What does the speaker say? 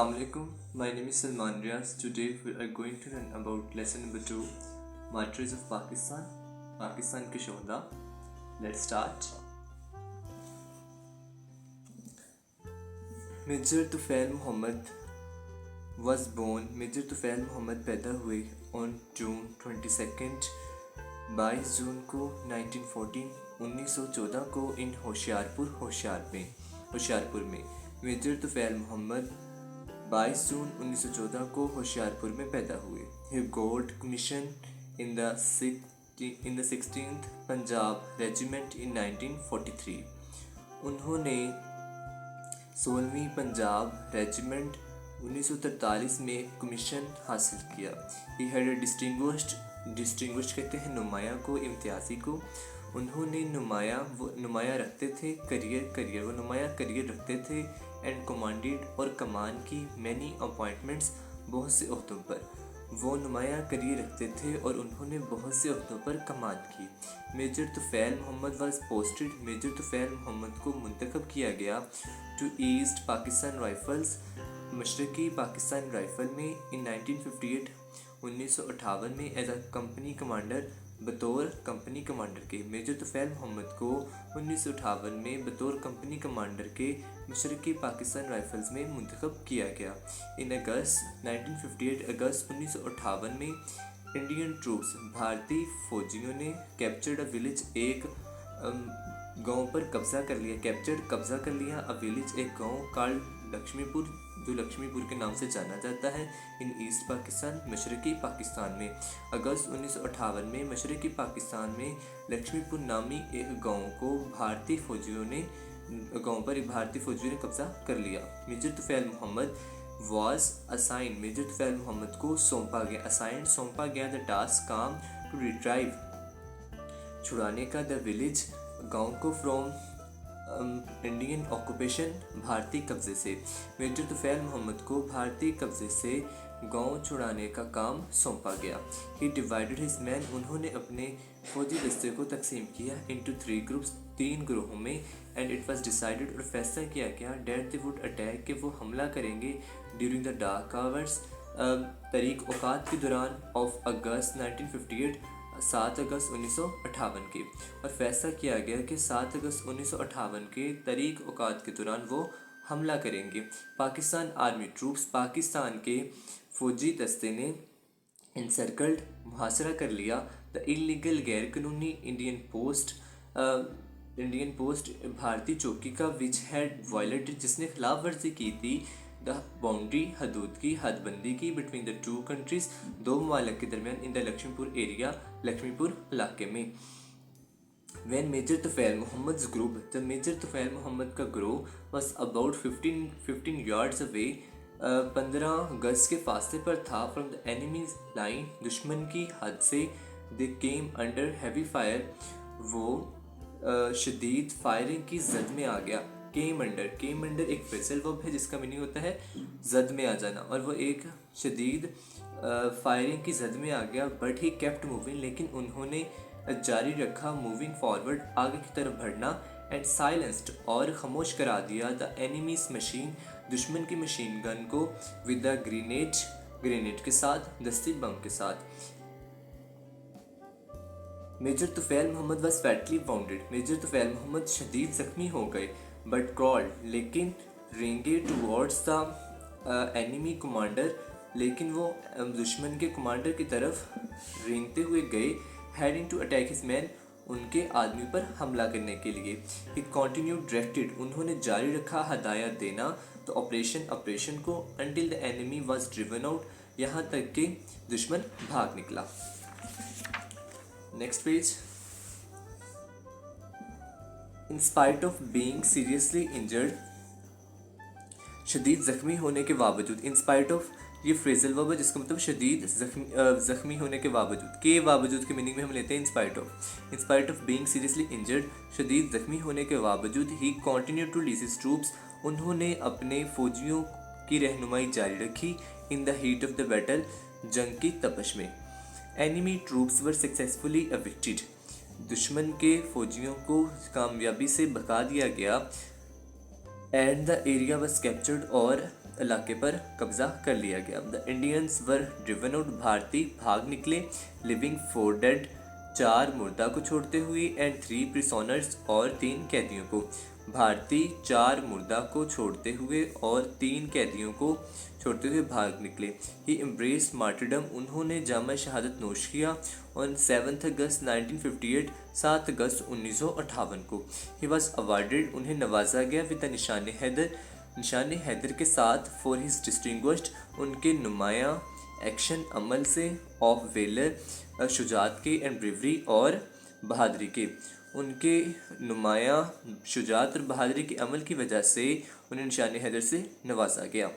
Assalamualaikum. My name is Salman Riaz. Today we are going to learn about lesson number 2, Martyrs of Pakistan. Pakistan के शोहदा. Let's start. Major Tufail Muhammad was born. Major Tufail Muhammad पैदा हुए on June 22nd 22 जून को 1914 को इन होशियारपुर में major Tufail Mohammad 22 जून 1914 को होशियारपुर में पैदा हुए। He got commission in the 16th Punjab regiment in 1943। उन्होंने 16वीं पंजाब रेजिमेंट 1943 में कमीशन हासिल किया। He had a distinguished कहते हैं नुमाया को, इम्तियाजी को। उन्होंने नुमाया रखते थे करियर रखते थे एंड कमांडेड और कमान की मैनी अपॉइंटमेंट्स बहुत से ओहदों पर। वो नुमाया करियर रखते थे और उन्होंने बहुत से ओहदों पर कमान की। Major Tufail Mohammad was posted. Major Tufail Mohammad को मुंतखब किया गया टू ईस्ट पाकिस्तान राइफल्स मशरकी पाकिस्तान राइफल में इन 1958 में एज अ कंपनी कमांडर बतौर कंपनी कमांडर के। मेजर तुफैल मोहम्मद को 1958 में बतौर कंपनी कमांडर के मशरकी पाकिस्तान राइफल्स में मुंतखब किया गया। इन अगस्त 1958 में इंडियन ट्रूप्स भारतीय फौजियों ने कैप्चर्ड अ विलेज एक गांव पर कब्जा कर लिया। अ विलेज एक गांव कॉल्ड लक्ष्मीपुर, जो लक्ष्मीपुर के नाम से जाना जाता है इन ईस्ट पाकिस्तान मशरकी पाकिस्तान में। अगस्त 1958 में मशरकी पाकिस्तान में लक्ष्मीपुर नामी एक गांव को एक भारतीय फौजियों ने कब्जा कर लिया। Major Tufail Mohammad was assigned. Major Tufail Mohammad को सौंपा गया द टास्क काम टू रिट्राइव छुड़ाने का द विलेज गांव को फ्रॉम इंडियन ऑक्यूपेशन भारतीय कब्जे से। मेजर तुफैल मोहम्मद को भारतीय कब्जे से गांव छुड़ाने का काम सौंपा गया। ही डिवाइडेड हिज मैन। उन्होंने अपने फौजी दस्ते को तकसीम किया इनटू 3 ग्रुप्स, 3 ग्रोहों में। एंड इट वाज डिसाइडेड और फैसला किया गया डेट दे वुड अटैक कि वो हमला करेंगे ड्यूरिंग द डार्क आवर्स तरीक औकात के दौरान ऑफ अगस्त 1958 7 अगस्त 1958 के। और फैसला किया गया कि 7 अगस्त 1958 के तरीक औकात के दौरान वो हमला करेंगे। पाकिस्तान आर्मी ट्रूप्स पाकिस्तान के फौजी दस्ते ने इंसर्कल्ड मुहासरा कर लिया द इलीगल गैर कानूनी इंडियन पोस्ट भारतीय चौकी का विच हैड वायलेटेड जिसने खिलाफ वर्जी की थी द बाउंड्री हदूद की हदबंदी की बिटवीन द 2 कंट्रीज दो ममालिक के दरमियान इन द लक्ष्मीपुर इलाके में। When Major Tufail Muhammad's group, the Major Tufail Muhammad का ग्रोह was about 15 yards away 15 गज के फासले पर था from the enemy's line दुश्मन की हद से। They came under heavy fire, वो शदीद फायरिंग की जद में आ गया। केम अंडर एक फ्रेजल वर्ब है जिसका मीनिंग होता है जद में आ जाना, और वो एक शदीद फायरिंग की जद में आ गया। बट ही केप्ट मूविंग, लेकिन उन्होंने जारी रखा मूविंग फॉरवर्ड आगे की तरफ बढ़ना। एंड साइलेंस्ड और खामोश करा दिया द एनिमीज मशीन दुश्मन की मशीन गन को विद द ग्रेनेड के साथ, दस्ती बम के साथ। Major Tufail Mohammad was fatally wounded. Major Tufail Mohammad शदीद जख्मी हो गए बट क्रॉल्ड, लेकिन रेंगे टूवर्ड्स द एनिमी कमांडर, लेकिन वो दुश्मन के कमांडर की तरफ रेंगते हुए गए। Heading to attack his man, उनके आदमी पर हमला करने के लिए। ही कॉन्टिन्यूड डायरेक्टेड, उन्होंने जारी रखा हदायत देना तो ऑपरेशन को until the enemy was driven out, यहाँ तक कि दुश्मन भाग निकला। Next page. In spite of being seriously injured, शदीद जख्मी होने के बावजूद। इन स्पाइट ऑफ ये फ्रेजल वर्ब है जिसका मतलब शदीद जख्मी होने के बावजूद के मीनिंग में हम लेते हैं in spite of being seriously injured, शदीद जख्मी होने के बावजूद he continued to lead his troops, उन्होंने अपने फौजियों की रहनुमाई जारी रखी in the heat of the battle, जंग की तपश में। Enemy troops were successfully evicted, दुश्मन के फौजियों को कामयाबी से भगा दिया गया। And the area was captured, और इलाके पर कब्जा कर लिया गया। The Indians were driven out, भारतीय भाग निकले, लिविंग 4 डेड, 4 मुर्दा को छोड़ते हुए, एंड 3 प्रिजनर्स और 3 कैदियों को। भारतीय 4 मुर्दा को छोड़ते हुए और 3 कैदियों को छोड़ते हुए भाग निकले। ही एम्ब्रेस मार्टरडम, उन्होंने जामा शहादत नोश किया। ऑन 7 अगस्त 1958, 7 अगस्त 1958 को। ही वॉज अवार्डेड, उन्हें नवाजा गया विद निशान हैदर, निशान हैदर के साथ, फॉर हिज डिस्टिंग्विश्ड, उनके नुमाया एक्शन अमल से, ऑफ वेलर शुजात के, एंड ब्रेवरी और बहादुरी के। उनके नुमाया शुजात और बहादुरी के अमल की वजह से उन्हें निशान हैदर से नवाजा गया।